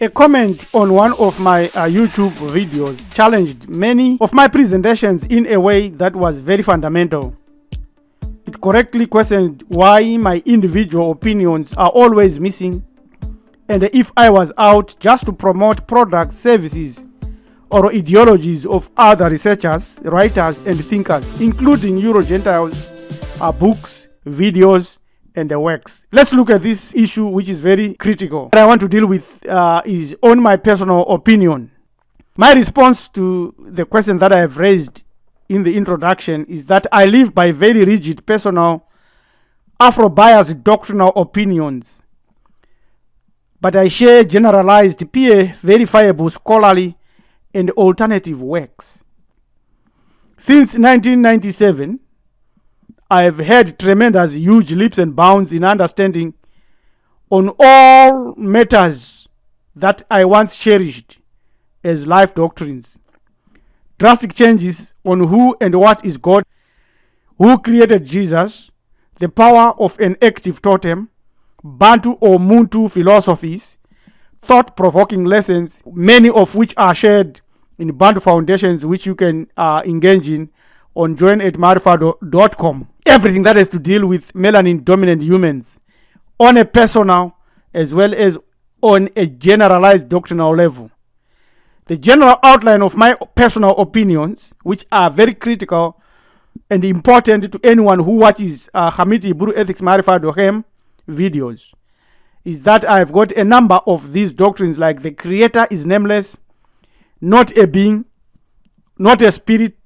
A comment on one of my YouTube videos challenged many of my presentations in a way that was very fundamental. It correctly questioned why my individual opinions are always missing, and if I was out just to promote products, services, or ideologies of other researchers, writers, and thinkers, including Euro-Gentiles, books, videos, and the works. Let's look at this issue, which is very critical. What I want to deal with is on my personal opinion. My response to the question that I have raised in the introduction is that I live by very rigid, personal, Afro-biased doctrinal opinions, but I share generalized, peer verifiable, scholarly, and alternative works. Since 1997, I have had tremendous, huge leaps and bounds in understanding on all matters that I once cherished as life doctrines. Drastic changes on who and what is God, who created Jesus, the power of an active totem, Bantu or Muntu Philosophies, thought provoking lessons, many of which are shared in Bantu foundations, which you can engage in on join@marifado.com. Everything that has to deal with melanin dominant humans on a personal as well as on a generalized doctrinal level. The general outline of my personal opinions, which are very critical and important to anyone who watches Hamiti Iburu Ethics Marifado videos, is that I've got a number of these doctrines, like the creator is nameless, not a being, not a spirit.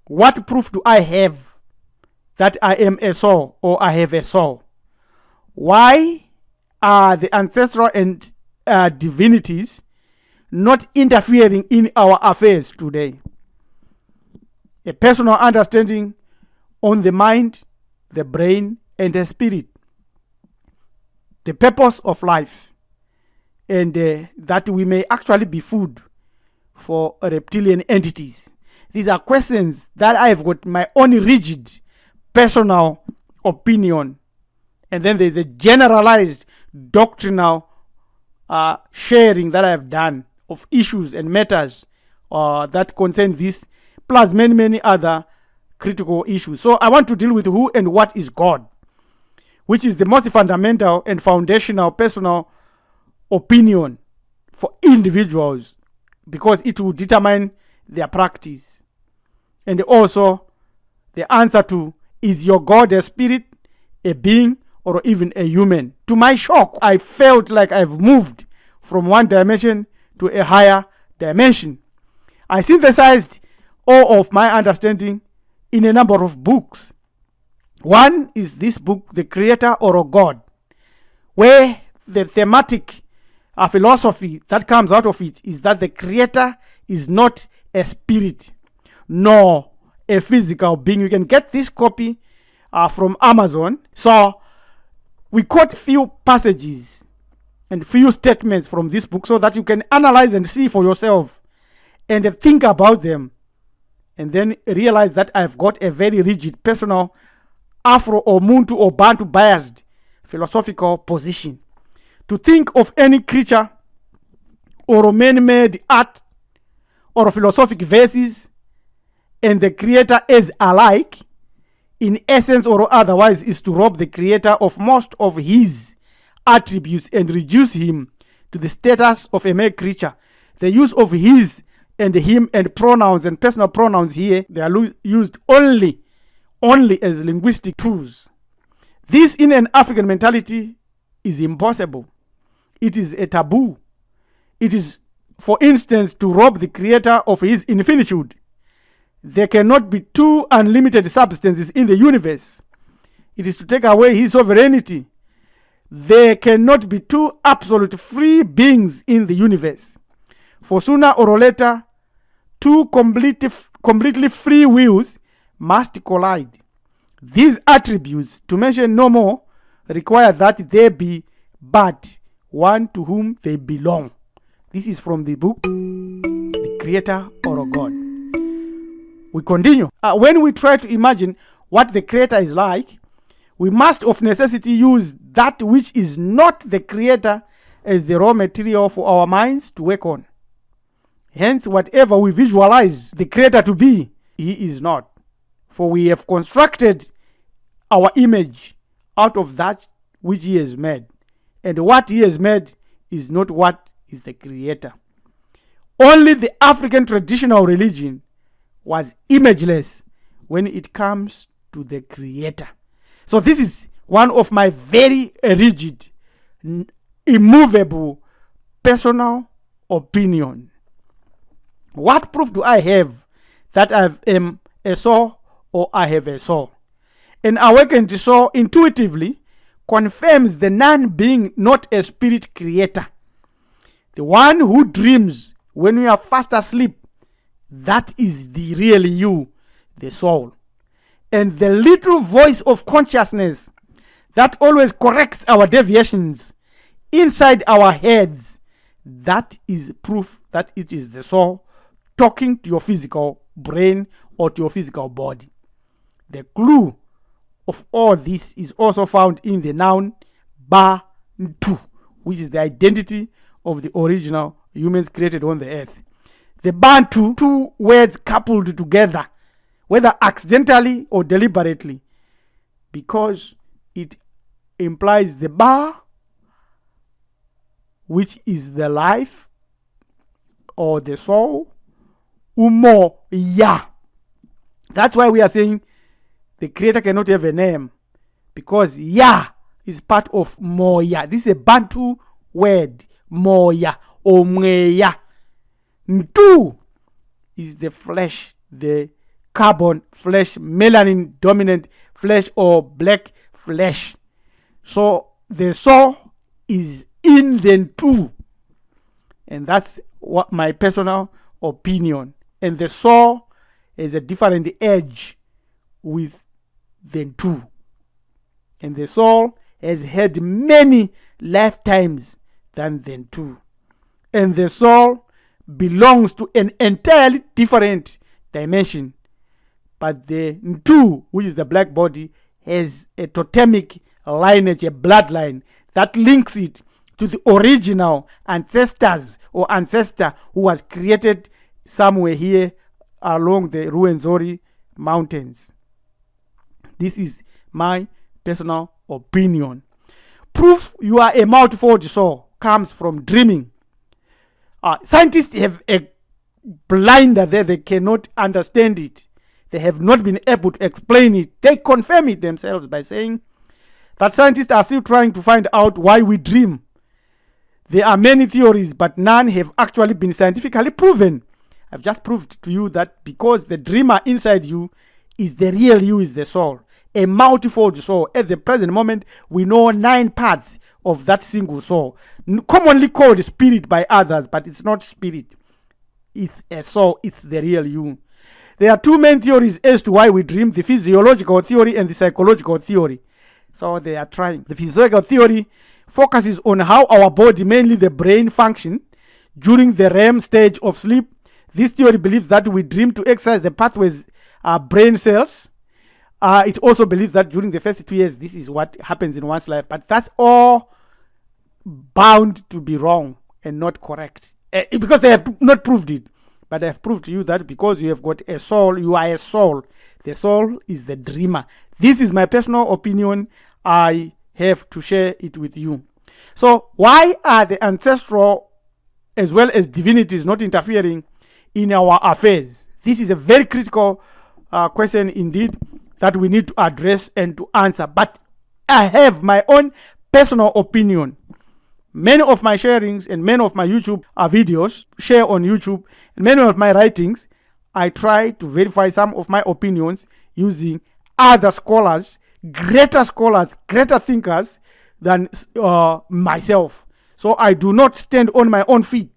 What proof do I have that I am a soul or I have a soul? Why are the ancestral and divinities not interfering in our affairs today? A personal understanding on the mind, the brain, and the spirit, the purpose of life, and that we may actually be food for reptilian entities. These are questions that I've got my own rigid personal opinion. And then there's a generalized doctrinal sharing that I've done of issues and matters that concern this, plus many other critical issues. So I want to deal with who and what is God, which is the most fundamental and foundational personal opinion for individuals, because it will determine their practice. And also the answer to, is your God a spirit, a being, or even a human? To my shock, I felt like I've moved from one dimension to a higher dimension. I synthesized all of my understanding in a number of books. One is this book, The Creator or a God, where the thematic philosophy that comes out of it is that the creator is not a spirit nor a physical being. You can get this copy from Amazon. So we quote few passages and few statements from this book so that you can analyze and see for yourself and think about them, and then realize that I've got a very rigid personal Afro or Muntu or Bantu biased philosophical position. To think of any creature or man-made art or philosophic verses and the creator as alike, in essence or otherwise, is to rob the creator of most of his attributes and reduce him to the status of a mere creature. The use of his and him and pronouns and personal pronouns here, they are used only as linguistic tools. This in an African mentality is impossible. It is a taboo. It is, for instance, to rob the creator of his infinitude. There cannot be two unlimited substances in the universe. It is to take away his sovereignty. There cannot be two absolute free beings in the universe. For sooner or later, two completely free wills must collide. These attributes, to mention no more, require that there be but one to whom they belong. This is from the book, The Creator or a God. We continue. When we try to imagine what the creator is like, we must of necessity use that which is not the creator as the raw material for our minds to work on. Hence, whatever we visualize the Creator to be, He is not. For we have constructed our image out of that which He has made. And what He has made is not what is the Creator. Only the African traditional religion was imageless when it comes to the Creator. So this is one of my very rigid, immovable, personal opinion. What proof do I have that I am a soul or I have a soul? An awakened soul intuitively confirms the non-being, not a spirit creator. The one who dreams when you are fast asleep, that is the real you, the soul. And the little voice of consciousness that always corrects our deviations inside our heads, that is proof that it is the soul talking to your physical brain or to your physical body. The clue of all this is also found in the noun Bantu, which is the identity of the original humans created on the earth. The Bantu, two words coupled together, whether accidentally or deliberately, because it implies the Ba, which is the life or the soul, Umo Ya. That's why we are saying the Creator cannot have a name, because Ya is part of Moya. This is a Bantu word, Moya or Mweya. Ntu is the flesh, the carbon flesh, melanin dominant flesh or black flesh. So the soul is in the Ntu, and that's what my personal opinion. And the soul is a different edge with the Ntu, and the soul has had many lifetimes than the Ntu, and the soul belongs to an entirely different dimension. But the Ntu, which is the black body, has a totemic lineage, a bloodline that links it to the original ancestors or ancestor who was created somewhere here along the Ruwenzori mountains. This is my personal opinion. Proof you are a multifold soul comes from dreaming. Scientists have a blinder there, they cannot understand it. They have not been able to explain it. They confirm it themselves by saying that scientists are still trying to find out why we dream. There are many theories, but none have actually been scientifically proven. I've just proved to you that because the dreamer inside you is the real you, is the soul, a multifold soul. At the present moment, we know 9 parts of that single soul, commonly called spirit by others, but it's not spirit. It's a soul. It's the real you. There are 2 main theories as to why we dream: the physiological theory and the psychological theory. So they are trying. The physiological theory focuses on how our body, mainly the brain, function during the REM stage of sleep. This theory believes that we dream to exercise the pathways brain cells. It also believes that during the first 2 years, this is what happens in one's life. But that's all bound to be wrong and not correct, because they have not proved it. But I have proved to you that because you have got a soul, you are a soul. The soul is the dreamer. This is my personal opinion. I have to share it with you. So why are the ancestral as well as divinities not interfering in our affairs? This is a very critical question indeed that we need to address and to answer. But I have my own personal opinion. Many of my sharings and many of my YouTube videos share on YouTube, and many of my writings, I try to verify some of my opinions using other scholars, greater thinkers than myself. So I do not stand on my own feet,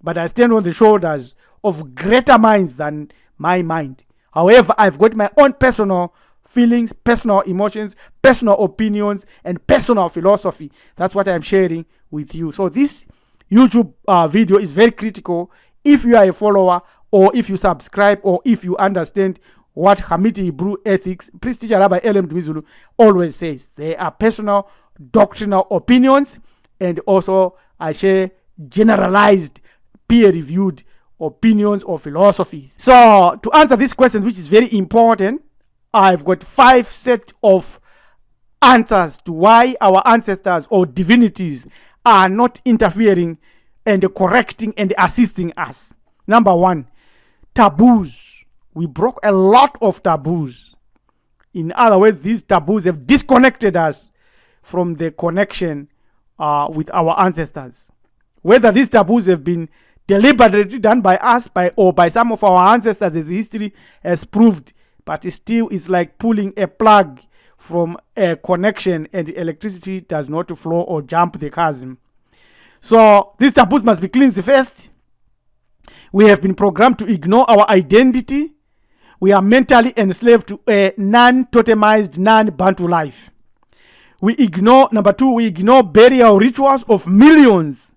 but I stand on the shoulders of greater minds than my mind. However, I've got my own personal feelings, personal emotions, personal opinions, and personal philosophy. That's what I'm sharing with you. So this YouTube video is very critical if you are a follower, or if you subscribe, or if you understand what Hamiti Hebrew ethics, Priest Teacher Rabbi L.M. Dwizulu always says. They are personal doctrinal opinions and also I share generalized, peer-reviewed opinions or philosophies. So to answer this question, which is very important, I've got 5 sets of answers to why our ancestors or divinities are not interfering and correcting and assisting us. Number 1, taboos. We broke a lot of taboos. In other words, these taboos have disconnected us from the connection with our ancestors. Whether these taboos have been deliberately done by us or by some of our ancestors, as history has proved, but it still is like pulling a plug from a connection and electricity does not flow or jump the chasm. So these taboos must be cleansed first. We have been programmed to ignore our identity. We are mentally enslaved to a non-totemized, non-Bantu life. Number 2, we ignore burial rituals of millions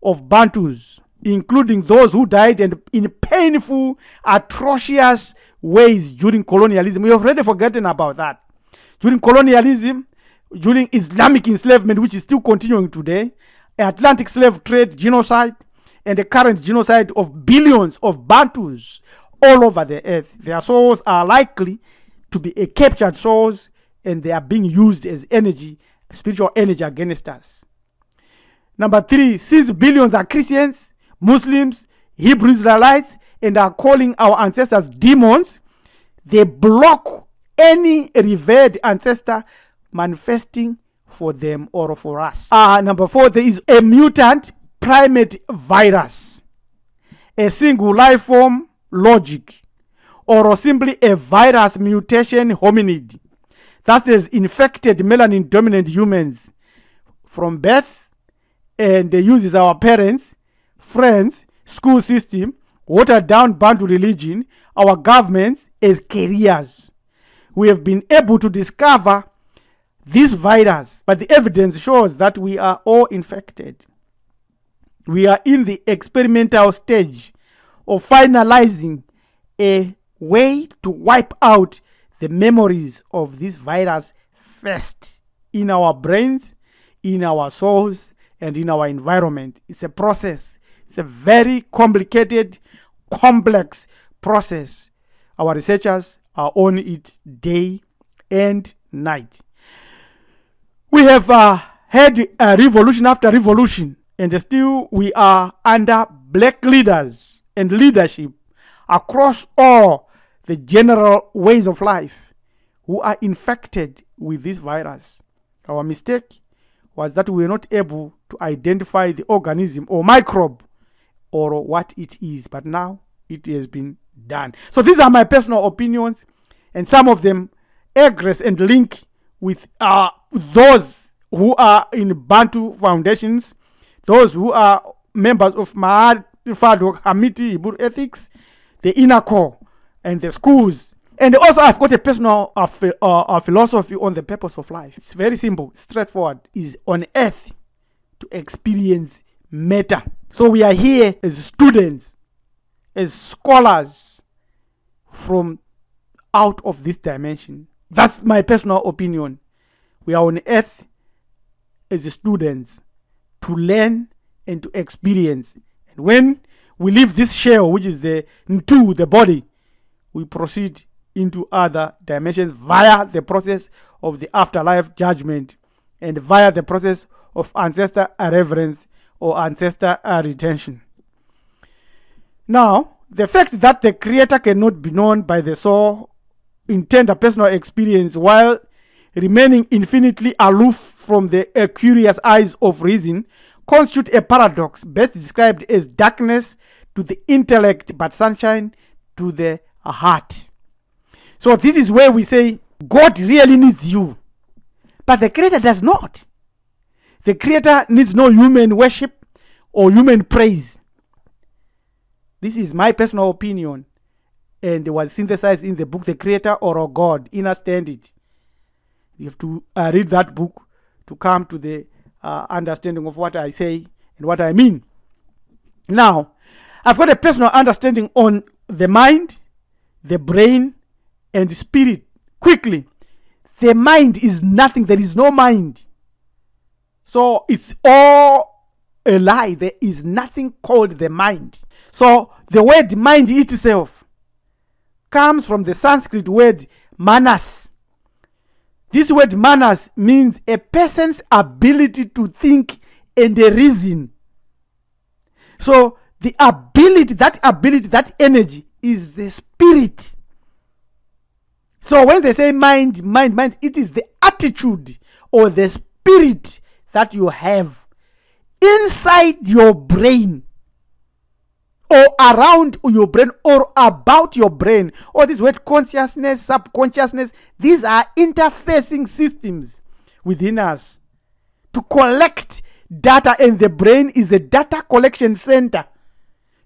of Bantus, including those who died in painful, atrocious ways during colonialism. We have already forgotten about that. During colonialism, during Islamic enslavement, which is still continuing today, Atlantic slave trade, genocide, and the current genocide of billions of Bantus all over the earth. Their souls are likely to be captured souls, and they are being used as energy, spiritual energy against us. Number 3, since billions are Christians, Muslims, Hebrew Israelites, and are calling our ancestors demons, they block any revered ancestor manifesting for them or for us. Number 4, there is a mutant primate virus, a single life form logic, or simply a virus mutation hominid that has infected melanin dominant humans from birth, and uses our parents, friends, school system, watered down Bantu religion, our governments as carriers. We have been able to discover this virus, but the evidence shows that we are all infected. We are in the experimental stage of finalizing a way to wipe out the memories of this virus first in our brains, in our souls, and in our environment. It's a process. It's a very complicated, complex process. Our researchers are on it day and night. We have had a revolution after revolution, and still we are under black leaders and leadership across all the general ways of life who are infected with this virus. Our mistake was that we were not able to identify the organism or microbe or what it is, but now it has been done. So these are my personal opinions, and some of them aggress and link with those who are in Bantu foundations, those who are members of Mahad Fado Hamiti Hebrew Ethics, the inner core, and the schools. And also I've got a personal philosophy on the purpose of life. It's very simple, straightforward. Is on earth to experience matter. So we are here as students, as scholars from out of this dimension. That's my personal opinion. We are on earth as students to learn and to experience. And when we leave this shell, which is the Muntu, the body, we proceed into other dimensions via the process of the afterlife judgment and via the process of ancestor reverence or ancestor retention. Now, the fact that the creator cannot be known by the soul in tender personal experience while remaining infinitely aloof from the curious eyes of reason constitute a paradox best described as darkness to the intellect but sunshine to the heart. So this is where we say God really needs you, but the creator does not. The creator needs no human worship or human praise. This is my personal opinion, and it was synthesized in the book The Creator or God, Understand It. You have to read that book to come to the understanding of what I say and what I mean. Now, I've got a personal understanding on the mind, the brain, and the spirit. Quickly, the mind is nothing. There is no mind. So it's all a lie. There is nothing called the mind. So the word mind itself comes from the Sanskrit word manas. This word manas means a person's ability to think and reason. So the ability, that energy is the spirit. So when they say mind, it is the attitude or the spirit that you have inside your brain, or around your brain, or about your brain, or this word consciousness, subconsciousness. These are interfacing systems within us to collect data, and the brain is a data collection center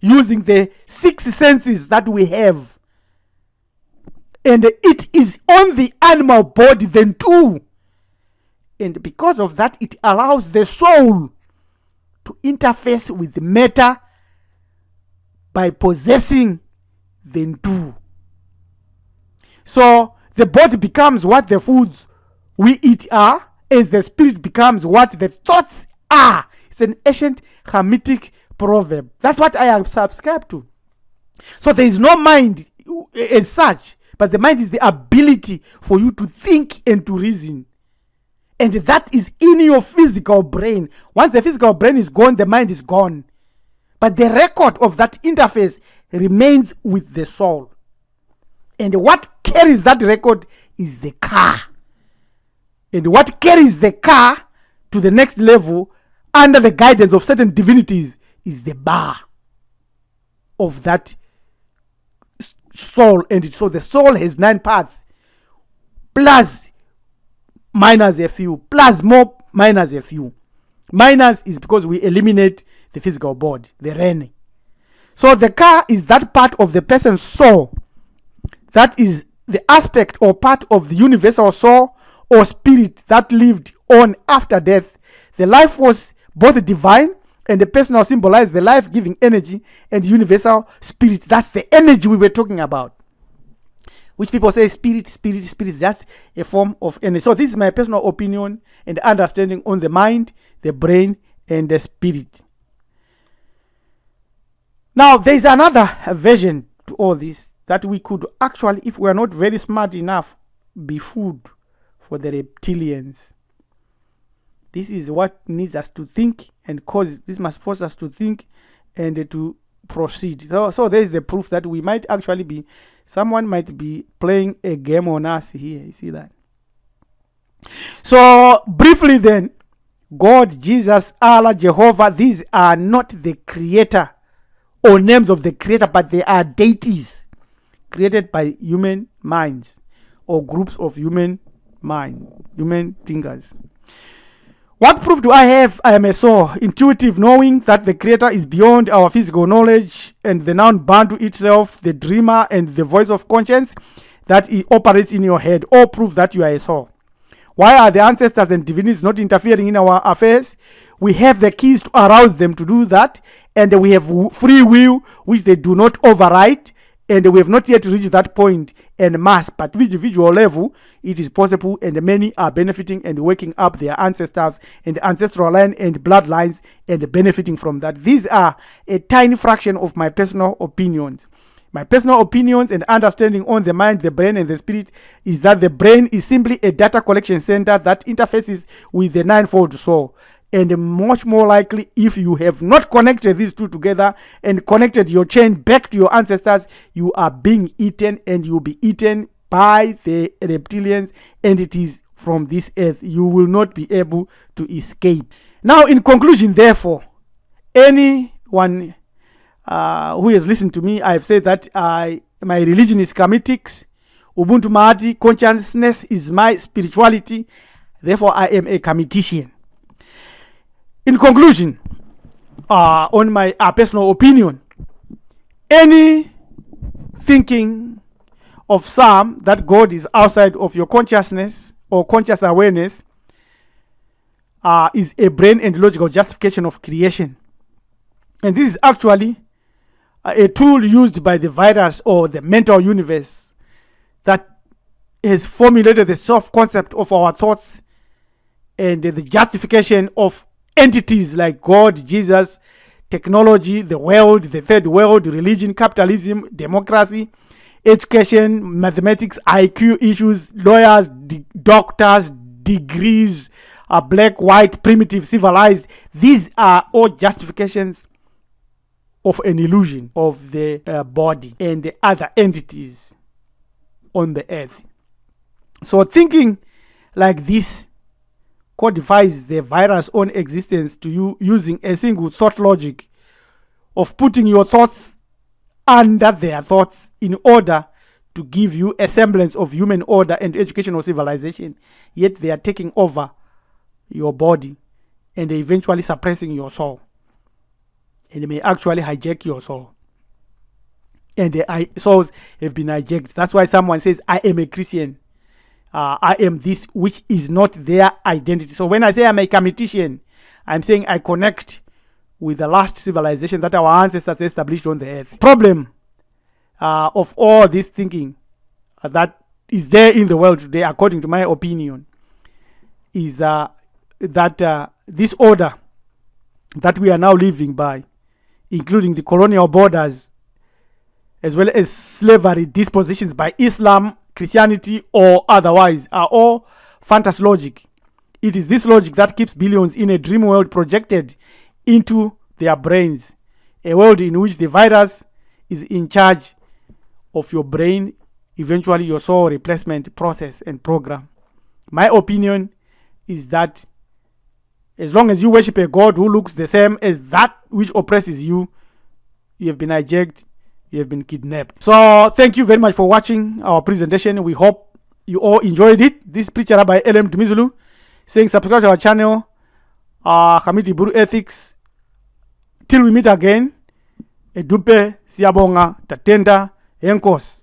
using the 6 senses that we have. And it is on the animal body then too. And because of that, it allows the soul to interface with matter by possessing the two. So the body becomes what the foods we eat are, as the spirit becomes what the thoughts are. It's an ancient Hamitic proverb. That's what I have subscribed to. So there is no mind as such, but the mind is the ability for you to think and to reason. And that is in your physical brain. Once the physical brain is gone, the mind is gone. But the record of that interface remains with the soul. And what carries that record is the car. And what carries the car to the next level under the guidance of certain divinities is the bar of that soul. And so the soul has 9 parts, plus minus a few, plus more minus a few. Minus is because we eliminate the physical body, the rene. So the car is that part of the person's soul that is the aspect or part of the universal soul or spirit that lived on after death. The life force, both divine and the personal, symbolize the life-giving energy, and universal spirit, that's the energy we were talking about. Which people say spirit is just a form of energy. So this is my personal opinion and understanding on the mind, the brain, and the spirit. Now, there is another version to all this that we could actually, if we are not very smart enough, be food for the reptilians. This is what needs us to think and cause. This must force us to think and to proceed. So there is the proof that we might actually be, someone might be playing a game on us here. You see that? So briefly then, God, Jesus, Allah, Jehovah, these are not the creator or names of the creator, but they are deities created by human minds or groups of human thinkers. What proof do I have? I am a soul, intuitive, knowing that the creator is beyond our physical knowledge, and the noun Bantu itself, the dreamer and the voice of conscience that it operates in your head, all prove that you are a soul. Why are the ancestors and divinities not interfering in our affairs? We have the keys to arouse them to do that, and we have free will, which they do not override, and we have not yet reached that point en masse, but individual level, it is possible, and many are benefiting and waking up their ancestors and ancestral line and bloodlines and benefiting from that. These are a tiny fraction of my personal opinions. My personal opinions and understanding on the mind, the brain, and the spirit is that the brain is simply a data collection center that interfaces with the ninefold soul. And much more likely, if you have not connected these two together and connected your chain back to your ancestors, you are being eaten, and you'll be eaten by the reptilians entities from this earth. You will not be able to escape. Now, in conclusion, therefore, anyone who has listened to me, I've said that my religion is Kamitics, Ubuntu Mahati, consciousness is my spirituality, therefore I am a Kamitician. In conclusion, on my personal opinion, any thinking of some that God is outside of your consciousness or conscious awareness is a brain and logical justification of creation. And this is actually a tool used by the virus or the mental universe that has formulated the self-concept of our thoughts and the justification of entities like God, Jesus, technology, the world, the third world, religion, capitalism, democracy, education, mathematics, IQ issues, lawyers, doctors, degrees, black, white, primitive, civilized. These are all justifications of an illusion of the body and the other entities on the earth. So thinking like this codifies the virus' own existence to you using a single thought logic of putting your thoughts under their thoughts in order to give you a semblance of human order and educational civilization, yet they are taking over your body and eventually suppressing your soul, and they may actually hijack your soul, and the souls have been hijacked. That's why someone says, I am a Christian, I am this, which is not their identity. So when I say I'm a Kemetician, I'm saying I connect with the last civilization that our ancestors established on the earth. Problem of all this thinking that is there in the world today, according to my opinion, is that this order that we are now living by, including the colonial borders, as well as slavery dispositions by Islam, Christianity, or otherwise, are all fantasy logic. It is this logic that keeps billions in a dream world projected into their brains, a world in which the virus is in charge of your brain, eventually your soul replacement process and program. My opinion is that as long as you worship a God who looks the same as that which oppresses you, you have been hijacked, you have been kidnapped. So thank you very much for watching our presentation. We hope you all enjoyed it. This preacher Rabbi LM Dumizulu saying subscribe to our channel, Community Buru Ethics. Till we meet again, Edupe Siabonga Tatenda Enkos.